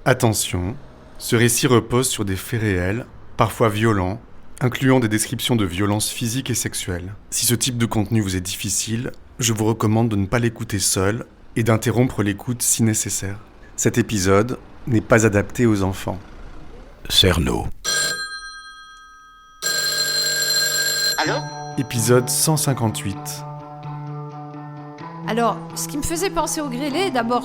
Attention, ce récit repose sur des faits réels, parfois violents, incluant des descriptions de violences physiques et sexuelles. Si ce type de contenu vous est difficile, je vous recommande de ne pas l'écouter seul et d'interrompre l'écoute si nécessaire. Cet épisode n'est pas adapté aux enfants. Cerno. Allô ? Épisode 158. Alors, ce qui me faisait penser au grêlé, d'abord,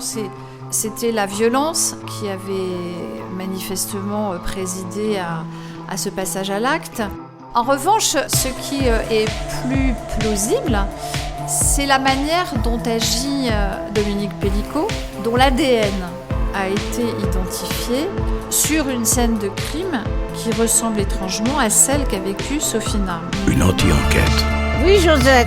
c'était la violence qui avait manifestement présidé à ce passage à l'acte. En revanche, ce qui est plus plausible, c'est la manière dont agit Dominique Pellicot, dont l'ADN a été identifié sur une scène de crime qui ressemble étrangement à celle qu'a vécue Sophie Narme. Une anti-enquête. Oui, Josette.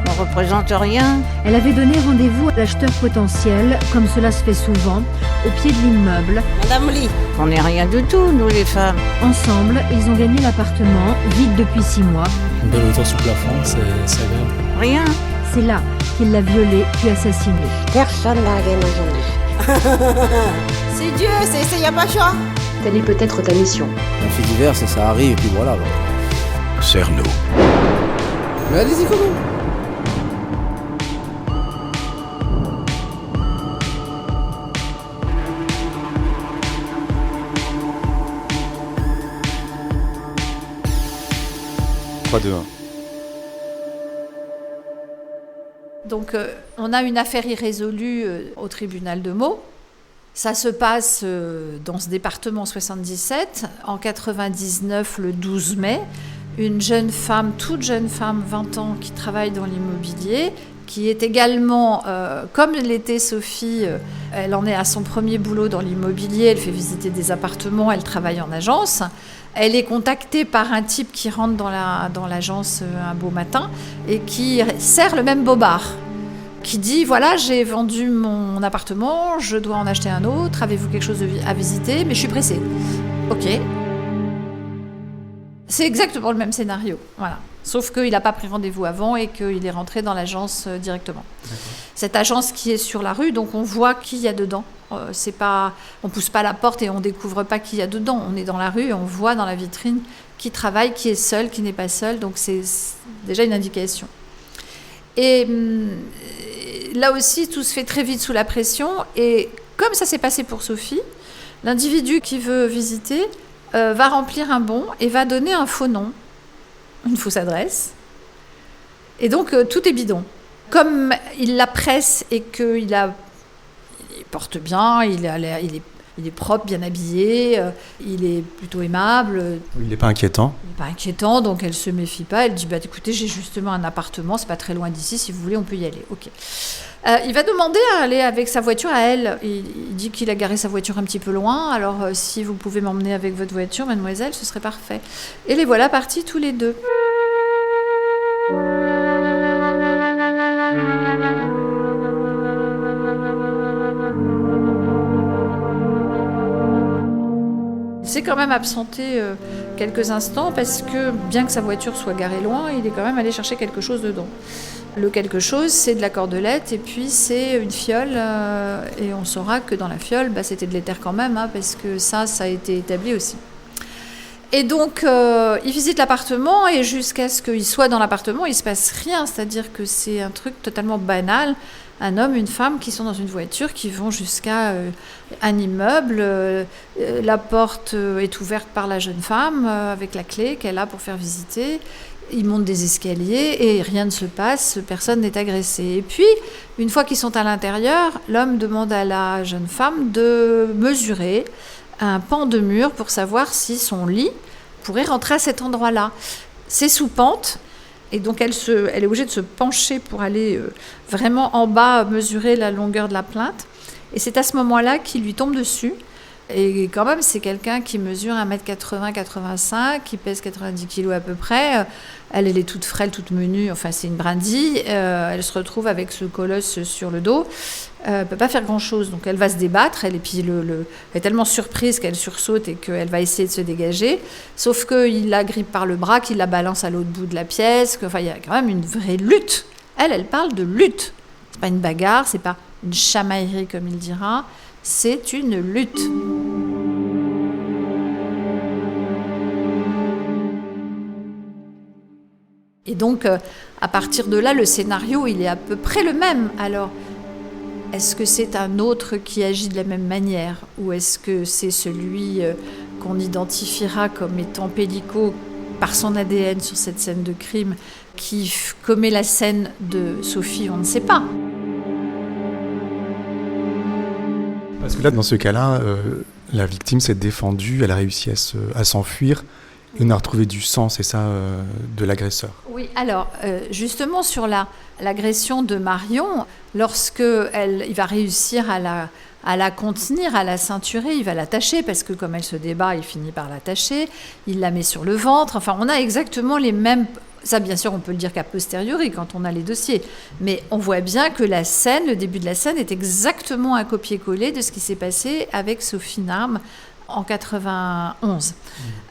On représente rien. Elle avait donné rendez-vous à l'acheteur potentiel, comme cela se fait souvent, au pied de l'immeuble. Madame Lee. On n'est rien du tout, nous les femmes. Ensemble, ils ont gagné l'appartement, vide depuis 6 mois. Une belle hauteur sous plafond, c'est agréable. Rien. C'est là qu'il l'a violée puis assassinée. Personne n'a rien entendu. C'est Dieu, c'est y a pas choix. Telle est peut-être ta mission. Un fait divers, ça arrive, et puis voilà. Cerno. Mais allez-y quand même. Donc, on a une affaire irrésolue au tribunal de Meaux. Ça se passe dans ce département 77. En 99, le 12 mai, une jeune femme, toute jeune femme, 20 ans, qui travaille dans l'immobilier, qui est également, comme l'était Sophie, elle en est à son premier boulot dans l'immobilier, elle fait visiter des appartements, elle travaille en agence. Elle est contactée par un type qui rentre dans l'agence un beau matin et qui sert le même bobard, qui dit « Voilà, j'ai vendu mon appartement, je dois en acheter un autre, avez-vous quelque chose à visiter ? Mais je suis pressée. » Ok. C'est exactement le même scénario, voilà. Sauf qu'il n'a pas pris rendez-vous avant et qu'il est rentré dans l'agence directement. D'accord. Cette agence qui est sur la rue, donc on voit qui y a dedans. On ne pousse pas la porte et on ne découvre pas qui y a dedans. On est dans la rue et on voit dans la vitrine qui travaille, qui est seul, qui n'est pas seul. Donc c'est déjà une indication. Et là aussi, tout se fait très vite sous la pression. Et comme ça s'est passé pour Sophie, l'individu qui veut visiter va remplir un bon et va donner un faux nom, une fausse adresse. Et donc, tout est bidon. Comme il la presse et qu'il porte bien, il est propre, bien habillé, il est plutôt aimable. Il n'est pas inquiétant. Il n'est pas inquiétant, donc elle ne se méfie pas. Elle dit « Écoutez, j'ai justement un appartement, c'est pas très loin d'ici, si vous voulez, on peut y aller. » Ok. Il va demander à aller avec sa voiture à elle. Il dit qu'il a garé sa voiture un petit peu loin. Alors, si vous pouvez m'emmener avec votre voiture, mademoiselle, ce serait parfait. Et les voilà partis tous les deux. Il s'est quand même absenté quelques instants parce que, bien que sa voiture soit garée loin, il est quand même allé chercher quelque chose dedans. Le quelque chose, c'est de la cordelette et puis c'est une fiole. Et on saura que dans la fiole, c'était de l'éther quand même, parce que ça a été établi aussi. Et donc, il visite l'appartement et jusqu'à ce qu'il soit dans l'appartement, il ne se passe rien. C'est-à-dire que c'est un truc totalement banal. Un homme, une femme qui sont dans une voiture, qui vont jusqu'à un immeuble. La porte est ouverte par la jeune femme avec la clé qu'elle a pour faire visiter. Ils montent des escaliers et rien ne se passe, personne n'est agressé. Et puis, une fois qu'ils sont à l'intérieur, l'homme demande à la jeune femme de mesurer un pan de mur pour savoir si son lit pourrait rentrer à cet endroit-là. C'est sous pente. Et donc, elle est obligée de se pencher pour aller vraiment en bas, mesurer la longueur de la plinthe. Et c'est à ce moment-là qu'il lui tombe dessus. Et quand même, c'est quelqu'un qui mesure 1m80-85, qui pèse 90 kg à peu près. Elle est toute frêle, toute menue, enfin c'est une brindille. Elle se retrouve avec ce colosse sur le dos. Elle ne peut pas faire grand-chose, donc elle va se débattre. Elle est tellement surprise qu'elle sursaute et qu'elle va essayer de se dégager. Sauf qu'il la grippe par le bras, qu'il la balance à l'autre bout de la pièce. Enfin, il y a quand même une vraie lutte. Elle parle de lutte. C'est pas une bagarre, c'est pas une chamaillerie comme il dira. c'est une lutte. Et donc, à partir de là, le scénario, il est à peu près le même. Alors, est-ce que c'est un autre qui agit de la même manière ? Ou est-ce que c'est celui qu'on identifiera comme étant Pellico par son ADN sur cette scène de crime qui commet la scène de Sophie ? On ne sait pas. Parce que là, dans ce cas-là, la victime s'est défendue, elle a réussi à s'enfuir. Et on a retrouvé du sang, c'est ça, de l'agresseur. Oui, alors, justement, sur l'agression de Marion, il va réussir à la contenir, à la ceinturer, il va l'attacher, parce que comme elle se débat, il finit par l'attacher, il la met sur le ventre, enfin, on a exactement les mêmes... Ça, bien sûr, on peut le dire qu'à posteriori, quand on a les dossiers. Mais on voit bien que la scène, le début de la scène, est exactement un copier-coller de ce qui s'est passé avec Sophie Narme en 91,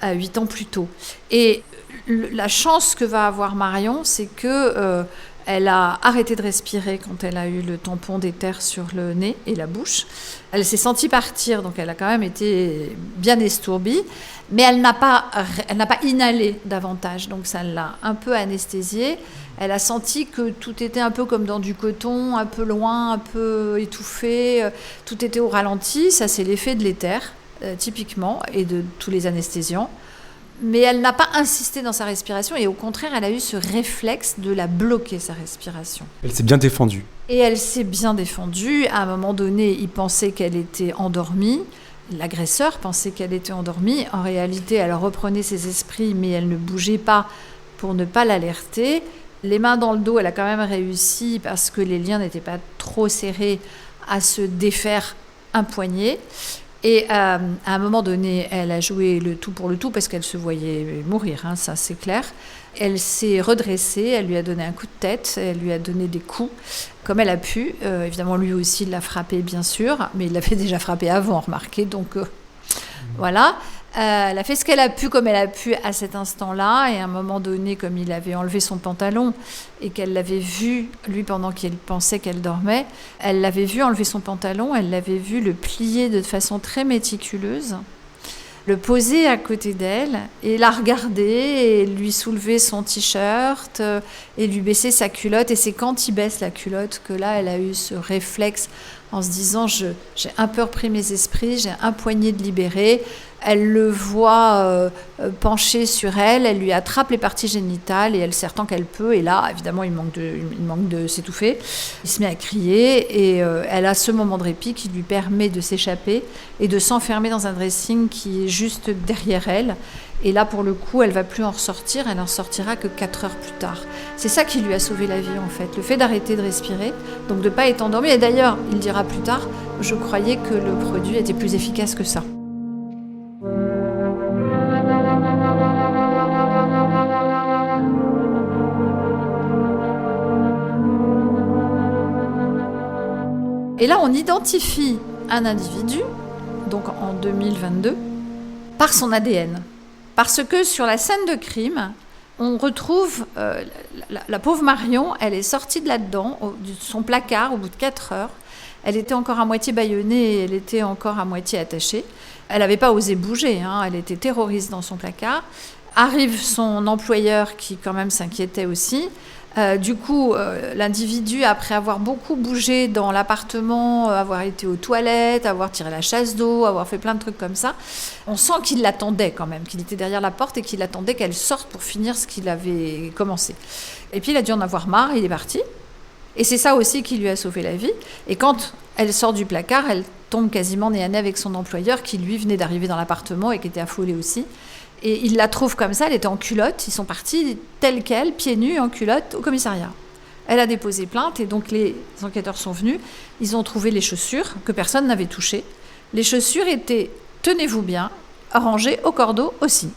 8 ans plus tôt. Et la chance que va avoir Marion, c'est que elle a arrêté de respirer quand elle a eu le tampon d'éther sur le nez et la bouche. Elle s'est sentie partir, donc elle a quand même été bien estourbie, mais elle n'a pas inhalé davantage, donc ça l'a un peu anesthésiée. Elle a senti que tout était un peu comme dans du coton, un peu loin, un peu étouffé, tout était au ralenti. Ça, c'est l'effet de l'éther, typiquement, et de tous les anesthésiants. Mais elle n'a pas insisté dans sa respiration et au contraire, elle a eu ce réflexe de la bloquer, sa respiration. Elle s'est bien défendue. Et elle s'est bien défendue. À un moment donné, il pensait qu'elle était endormie. L'agresseur pensait qu'elle était endormie. En réalité, elle reprenait ses esprits, mais elle ne bougeait pas pour ne pas l'alerter. Les mains dans le dos, elle a quand même réussi, parce que les liens n'étaient pas trop serrés, à se défaire un poignet. Et à un moment donné, elle a joué le tout pour le tout parce qu'elle se voyait mourir, hein, ça c'est clair. Elle s'est redressée, elle lui a donné un coup de tête, elle lui a donné des coups comme elle a pu. Évidemment, lui aussi, il l'a frappée, bien sûr, mais il l'avait déjà frappée avant, remarquez. Donc voilà. Elle a fait ce qu'elle a pu comme elle a pu à cet instant-là. Et à un moment donné, comme il avait enlevé son pantalon et qu'elle l'avait vu, lui, pendant qu'il pensait qu'elle dormait, elle l'avait vu enlever son pantalon, elle l'avait vu le plier de façon très méticuleuse, le poser à côté d'elle et la regarder et lui soulever son t-shirt et lui baisser sa culotte. Et c'est quand il baisse la culotte que là, elle a eu ce réflexe en se disant « j'ai un peu repris mes esprits, j'ai un poignet de libérer ». Elle le voit pencher sur elle, elle lui attrape les parties génitales et elle serre tant qu'elle peut. Et là, évidemment, il manque de s'étouffer. Il se met à crier et elle a ce moment de répit qui lui permet de s'échapper et de s'enfermer dans un dressing qui est juste derrière elle. Et là, pour le coup, elle ne va plus en ressortir, elle n'en sortira que 4 heures plus tard. C'est ça qui lui a sauvé la vie, en fait, le fait d'arrêter de respirer, donc de ne pas être endormie. Et d'ailleurs, il dira plus tard, je croyais que le produit était plus efficace que ça. Et là, on identifie un individu, donc en 2022, par son ADN. Parce que sur la scène de crime, on retrouve la pauvre Marion, elle est sortie de là-dedans, de son placard, au bout de 4 heures. Elle était encore à moitié bâillonnée et elle était encore à moitié attachée. Elle n'avait pas osé bouger, hein, elle était terroriste dans son placard. Arrive son employeur qui quand même s'inquiétait aussi. Du coup, l'individu, après avoir beaucoup bougé dans l'appartement, avoir été aux toilettes, avoir tiré la chasse d'eau, avoir fait plein de trucs comme ça, on sent qu'il l'attendait quand même, qu'il était derrière la porte et qu'il attendait qu'elle sorte pour finir ce qu'il avait commencé. Et puis il a dû en avoir marre, il est parti. Et c'est ça aussi qui lui a sauvé la vie. Et quand elle sort du placard, elle tombe quasiment nez à nez avec son employeur qui, lui, venait d'arriver dans l'appartement et qui était affolé aussi. Et il la trouve comme ça, elle était en culotte. Ils sont partis telle qu'elle, pieds nus, en culotte, au commissariat. Elle a déposé plainte et donc les enquêteurs sont venus. Ils ont trouvé les chaussures que personne n'avait touchées. Les chaussures étaient, tenez-vous bien, rangées au cordeau aussi.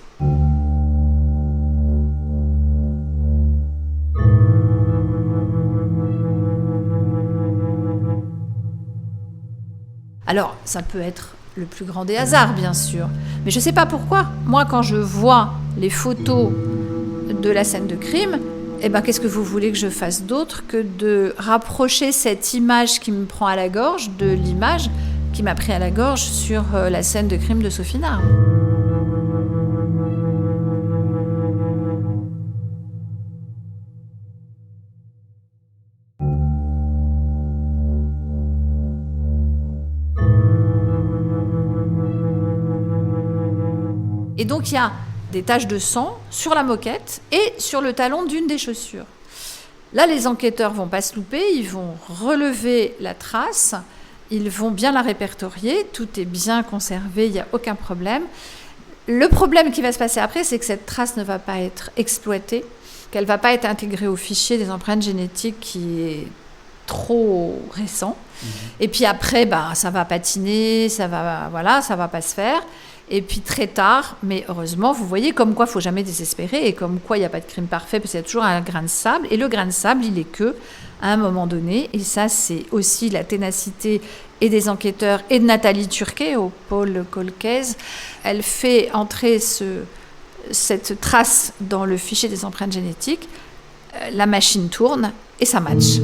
Alors, ça peut être le plus grand des hasards, bien sûr. Mais je ne sais pas pourquoi. Moi, quand je vois les photos de la scène de crime, eh ben, qu'est-ce que vous voulez que je fasse d'autre que de rapprocher cette image qui me prend à la gorge de l'image qui m'a pris à la gorge sur la scène de crime de Sophie Narme. Et donc il y a des taches de sang sur la moquette et sur le talon d'une des chaussures. Là, les enquêteurs vont pas se louper, ils vont relever la trace, ils vont bien la répertorier, tout est bien conservé, il n'y a aucun problème. Le problème qui va se passer après, c'est que cette trace ne va pas être exploitée, qu'elle ne va pas être intégrée au fichier des empreintes génétiques qui est trop récent. Et puis après, ça va patiner, ça va pas se faire. Et puis très tard, mais heureusement, vous voyez comme quoi il ne faut jamais désespérer et comme quoi il n'y a pas de crime parfait parce qu'il y a toujours un grain de sable. Et le grain de sable, il est que à un moment donné, et ça c'est aussi la ténacité et des enquêteurs et de Nathalie Turquet au pôle Colcaise, elle fait entrer cette trace dans le fichier des empreintes génétiques, la machine tourne et ça match.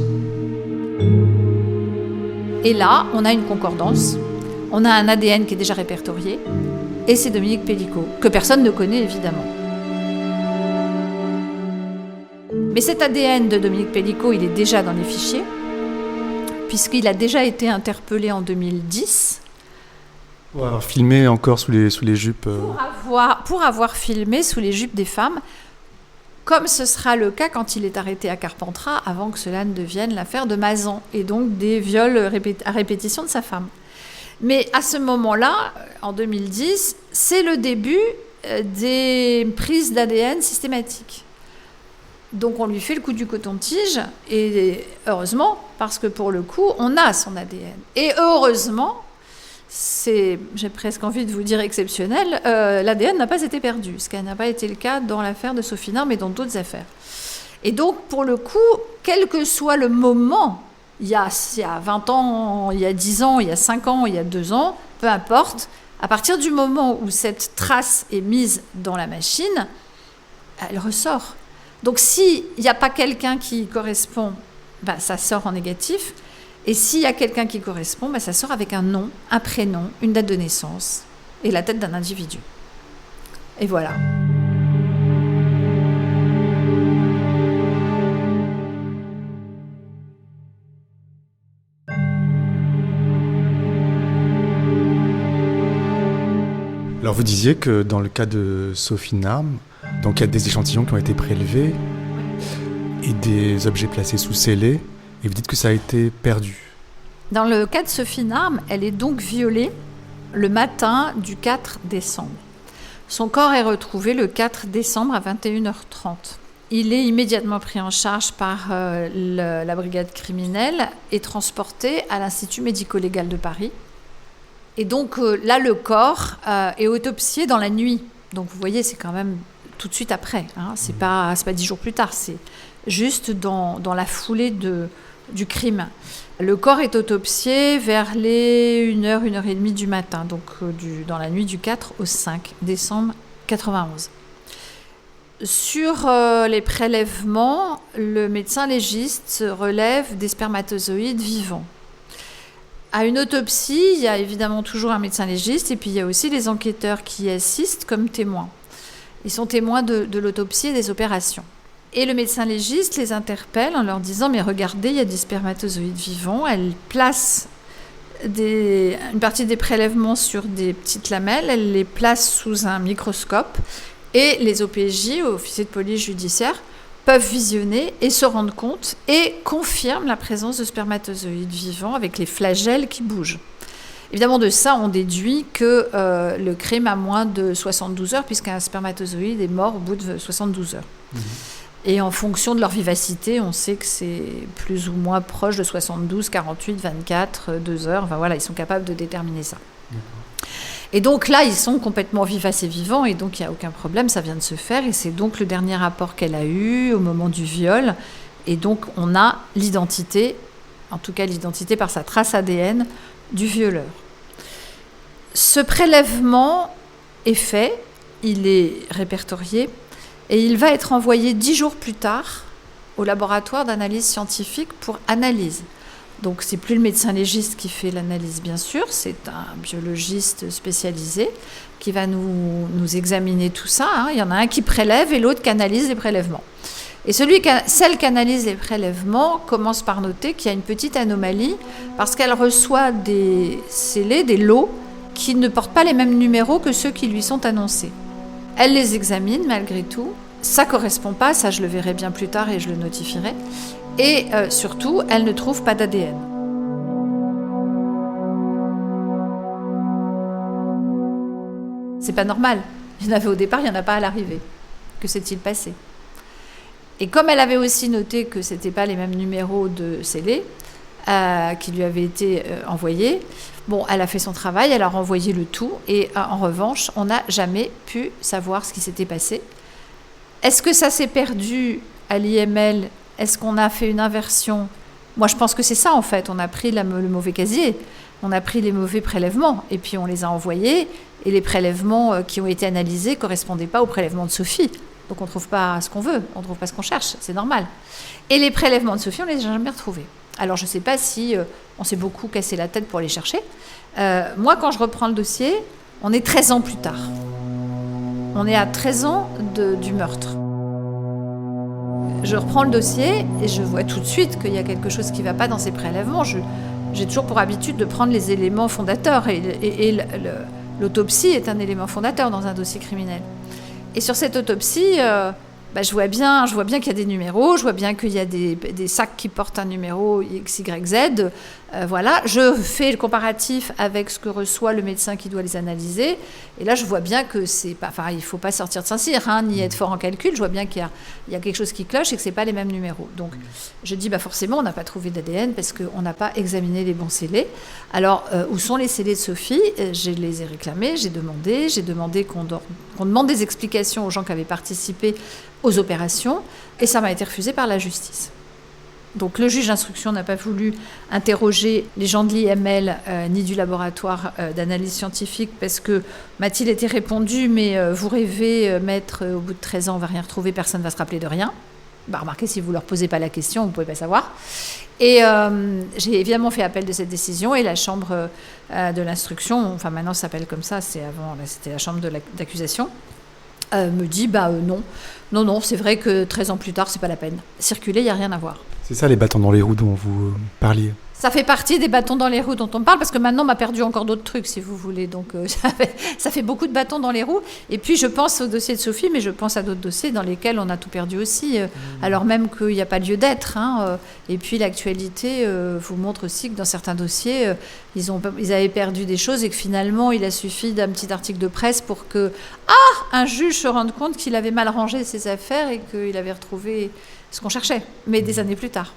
Et là, on a une concordance, on a un ADN qui est déjà répertorié, et c'est Dominique Pellicot, que personne ne connaît évidemment. Mais cet ADN de Dominique Pellicot, il est déjà dans les fichiers, puisqu'il a déjà été interpellé en 2010. Pour avoir filmé encore sous les jupes. Pour avoir filmé sous les jupes des femmes, comme ce sera le cas quand il est arrêté à Carpentras, avant que cela ne devienne l'affaire de Mazan, et donc des viols à répétition de sa femme. Mais à ce moment-là, en 2010, c'est le début des prises d'ADN systématiques. Donc on lui fait le coup du coton-tige, et heureusement, parce que pour le coup, on a son ADN. Et heureusement, j'ai presque envie de vous dire exceptionnel, l'ADN n'a pas été perdu, ce qui n'a pas été le cas dans l'affaire de Sophie Narme et dans d'autres affaires. Et donc, pour le coup, quel que soit le moment, il y a 20 ans, il y a 10 ans, il y a 5 ans, il y a 2 ans, peu importe, à partir du moment où cette trace est mise dans la machine, elle ressort. Donc s'il n'y a pas quelqu'un qui correspond, ça sort en négatif. Et s'il y a quelqu'un qui correspond, ça sort avec un nom, un prénom, une date de naissance et la tête d'un individu. Et voilà. Alors vous disiez que dans le cas de Sophie Narme, donc il y a des échantillons qui ont été prélevés et des objets placés sous scellés, et vous dites que ça a été perdu. Dans le cas de Sophie Narme, elle est donc violée le matin du 4 décembre. Son corps est retrouvé le 4 décembre à 21h30. Il est immédiatement pris en charge par la brigade criminelle et transporté à l'Institut médico-légal de Paris. Et donc là, le corps est autopsié dans la nuit. Donc vous voyez, c'est quand même tout de suite après. C'est pas 10 jours plus tard, c'est juste dans la foulée du crime. Le corps est autopsié vers les 1h, 1h30 du matin, donc dans la nuit du 4 au 5 décembre 91. Sur les prélèvements, le médecin légiste relève des spermatozoïdes vivants. À une autopsie, il y a évidemment toujours un médecin légiste et puis il y a aussi les enquêteurs qui assistent comme témoins. Ils sont témoins de l'autopsie et des opérations. Et le médecin légiste les interpelle en leur disant « Mais regardez, il y a des spermatozoïdes vivants. » Elle place une partie des prélèvements sur des petites lamelles, elle les place sous un microscope et les OPJ, officiers de police judiciaire, peuvent visionner et se rendre compte et confirment la présence de spermatozoïdes vivants avec les flagelles qui bougent. Évidemment, de ça, on déduit que le crime a moins de 72 heures, puisqu'un spermatozoïde est mort au bout de 72 heures. Mmh. Et en fonction de leur vivacité, on sait que c'est plus ou moins proche de 72, 48, 24, 2 heures. Enfin voilà, ils sont capables de déterminer ça. Mmh. Et donc là, ils sont complètement vivaces et vivants, et donc il n'y a aucun problème, ça vient de se faire, et c'est donc le dernier rapport qu'elle a eu au moment du viol. Et donc on a l'identité, en tout cas l'identité par sa trace ADN, du violeur. Ce prélèvement est fait, il est répertorié, et il va être envoyé 10 jours plus tard au laboratoire d'analyse scientifique pour analyse. Donc c'est plus le médecin légiste qui fait l'analyse, bien sûr, c'est un biologiste spécialisé qui va nous examiner tout ça. Il y en a un qui prélève et l'autre qui analyse les prélèvements. Et celle qui analyse les prélèvements commence par noter qu'il y a une petite anomalie parce qu'elle reçoit des scellés, des lots, qui ne portent pas les mêmes numéros que ceux qui lui sont annoncés. Elle les examine malgré tout. Ça ne correspond pas, ça je le verrai bien plus tard et je le notifierai. Et surtout, elle ne trouve pas d'ADN. C'est pas normal. Il y en avait au départ, il n'y en a pas à l'arrivée. Que s'est-il passé ? Et comme elle avait aussi noté que ce n'étaient pas les mêmes numéros de scellés qui lui avaient été envoyés, bon, elle a fait son travail, elle a renvoyé le tout. Et en revanche, on n'a jamais pu savoir ce qui s'était passé. Est-ce que ça s'est perdu à l'IML ? Est-ce qu'on a fait une inversion ? Moi, je pense que c'est ça, en fait. On a pris le mauvais casier, on a pris les mauvais prélèvements, et puis on les a envoyés, et les prélèvements qui ont été analysés ne correspondaient pas aux prélèvements de Sophie. Donc on ne trouve pas ce qu'on veut, on ne trouve pas ce qu'on cherche, c'est normal. Et les prélèvements de Sophie, on ne les a jamais retrouvés. Alors je ne sais pas si on s'est beaucoup cassé la tête pour les chercher. Moi, quand je reprends le dossier, on est 13 ans plus tard. On est à 13 ans du meurtre. Je reprends le dossier et je vois tout de suite qu'il y a quelque chose qui ne va pas dans ces prélèvements. J'ai toujours pour habitude de prendre les éléments fondateurs et l'autopsie est un élément fondateur dans un dossier criminel. Et sur cette autopsie, je vois bien qu'il y a des numéros, je vois bien qu'il y a des sacs qui portent un numéro X, Y, Z. Voilà, je fais le comparatif avec ce que reçoit le médecin qui doit les analyser. Et là, je vois bien que c'est pas, il ne faut pas sortir de Saint-Cyr, ni être fort en calcul. Je vois bien qu'il y a quelque chose qui cloche et que ce n'est pas les mêmes numéros. Donc, je dis, forcément, on n'a pas trouvé d'ADN parce qu'on n'a pas examiné les bons scellés. Alors, où sont les scellés de Sophie ? Je les ai réclamés, j'ai demandé qu'on demande des explications aux gens qui avaient participé aux opérations, et ça m'a été refusé par la justice. Donc le juge d'instruction n'a pas voulu interroger les gens de l'IML ni du laboratoire d'analyse scientifique parce que m'a-t-il été répondu, mais vous rêvez, maître, au bout de 13 ans, on ne va rien retrouver, personne ne va se rappeler de rien. Remarquez, si vous ne leur posez pas la question, vous ne pouvez pas savoir. Et j'ai évidemment fait appel de cette décision et la chambre de l'instruction, maintenant ça s'appelle comme ça, c'était la chambre d'accusation, me dit non, c'est vrai que 13 ans plus tard, c'est pas la peine. Circuler, il n'y a rien à voir. C'est ça les bâtons dans les roues dont vous parliez ? Ça fait partie des bâtons dans les roues dont on parle, parce que maintenant, on m'a perdu encore d'autres trucs, si vous voulez. Donc, ça fait beaucoup de bâtons dans les roues. Et puis, je pense au dossier de Sophie, mais je pense à d'autres dossiers dans lesquels on a tout perdu aussi, alors même qu'il n'y a pas lieu d'être. Et puis, l'actualité vous montre aussi que dans certains dossiers, ils avaient perdu des choses et que finalement, il a suffi d'un petit article de presse pour que un juge se rende compte qu'il avait mal rangé ses affaires et qu'il avait retrouvé ce qu'on cherchait, mais des années plus tard.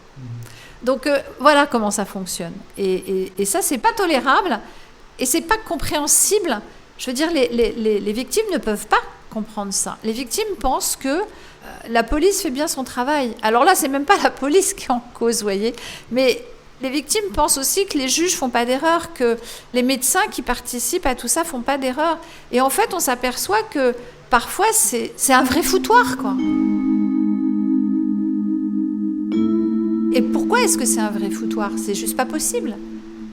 Donc voilà comment ça fonctionne. Et ça, c'est pas tolérable et c'est pas compréhensible. Je veux dire, les victimes ne peuvent pas comprendre ça. Les victimes pensent que la police fait bien son travail. Alors là, c'est même pas la police qui est en cause, vous voyez. Mais les victimes pensent aussi que les juges font pas d'erreur, que les médecins qui participent à tout ça font pas d'erreur. Et en fait, on s'aperçoit que parfois, c'est un vrai foutoir, quoi. Et pourquoi est-ce que c'est un vrai foutoir ? C'est juste pas possible.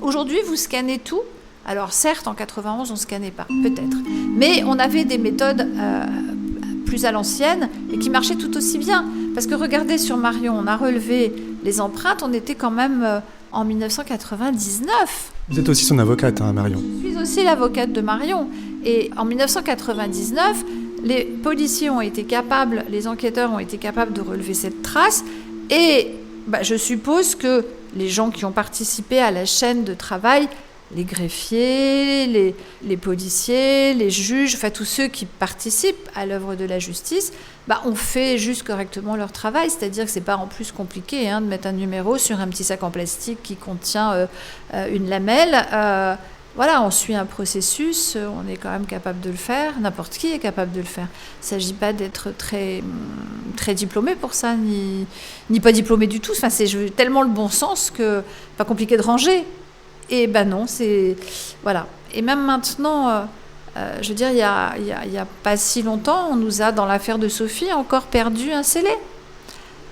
Aujourd'hui, vous scannez tout. Alors certes, en 91, on ne scannait pas, peut-être. Mais on avait des méthodes plus à l'ancienne et qui marchaient tout aussi bien. Parce que regardez, sur Marion, on a relevé les empreintes, on était quand même en 1999. Vous êtes aussi son avocate, Marion. Je suis aussi l'avocate de Marion. Et en 1999, les policiers ont été capables, les enquêteurs ont été capables de relever cette trace. Et je suppose que les gens qui ont participé à la chaîne de travail, les greffiers, les policiers, les juges, tous ceux qui participent à l'œuvre de la justice, ont fait juste correctement leur travail. C'est-à-dire que c'est pas en plus compliqué de mettre un numéro sur un petit sac en plastique qui contient une lamelle. Voilà, on suit un processus, on est quand même capable de le faire, n'importe qui est capable de le faire. Il ne s'agit pas d'être très, très diplômé pour ça, ni pas diplômé du tout. C'est tellement le bon sens que pas compliqué de ranger. Et non, c'est... Voilà. Et même maintenant, je veux dire, il y a pas si longtemps, on nous a, dans l'affaire de Sophie, encore perdu un scellé.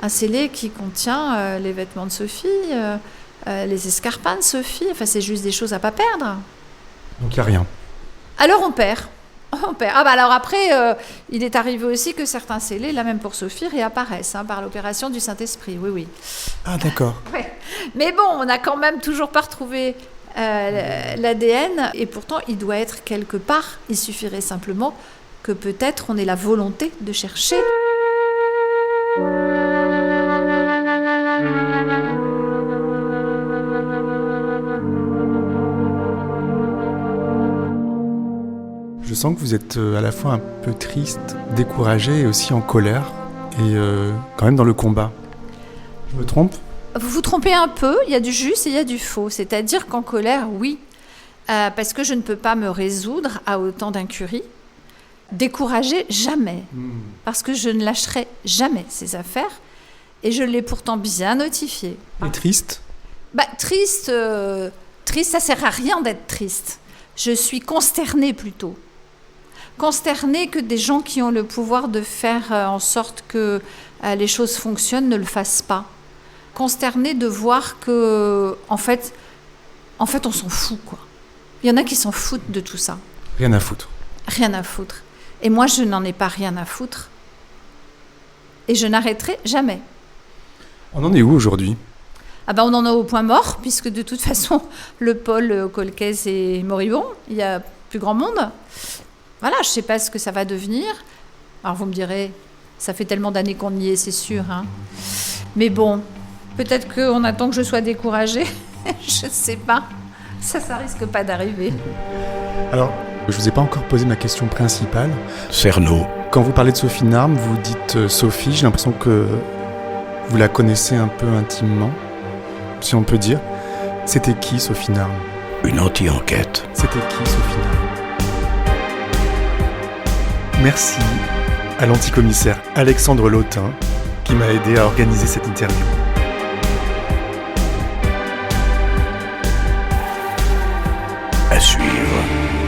Un scellé qui contient les vêtements de Sophie, les escarpins de Sophie. Enfin, c'est juste des choses à pas perdre. Donc il n'y a rien. Alors on perd. On perd. Ah bah alors après, il est arrivé aussi que certains scellés, là même pour Sophie, réapparaissent par l'opération du Saint-Esprit. Oui, oui. Ah d'accord. Ouais. Mais bon, on n'a quand même toujours pas retrouvé l'ADN, et pourtant il doit être quelque part. Il suffirait simplement que peut-être on ait la volonté de chercher. Je sens que vous êtes à la fois un peu triste, découragé et aussi en colère, et quand même dans le combat. Je me trompe ? Vous vous trompez un peu, il y a du juste et il y a du faux. C'est-à-dire qu'en colère, oui, parce que je ne peux pas me résoudre à autant d'incurie. Découragée, jamais, parce que je ne lâcherai jamais ces affaires, et je l'ai pourtant bien notifié. Et triste ? Triste, ça sert à rien d'être triste. Je suis consternée plutôt. Consternée que des gens qui ont le pouvoir de faire en sorte que les choses fonctionnent ne le fassent pas. Consternée de voir que, en fait, on s'en fout, quoi. Il y en a qui s'en foutent de tout ça. Rien à foutre. Rien à foutre. Et moi, je n'en ai pas rien à foutre. Et je n'arrêterai jamais. On en est où aujourd'hui ? On en est au point mort, puisque de toute façon, le pôle Colcaise est moribond. Il n'y a plus grand monde. Voilà, je ne sais pas ce que ça va devenir. Alors vous me direz, ça fait tellement d'années qu'on y est, c'est sûr. Mais bon, peut-être qu'on attend que je sois découragée. Je ne sais pas. Ça risque pas d'arriver. Alors, je ne vous ai pas encore posé ma question principale. Cerno. Quand vous parlez de Sophie Narme, vous dites Sophie, j'ai l'impression que vous la connaissez un peu intimement, si on peut dire. C'était qui, Sophie Narme ? Une anti-enquête. C'était qui, Sophie Narme ? Merci à l'anticommissaire Alexandre Lautin qui m'a aidé à organiser cette interview. À suivre.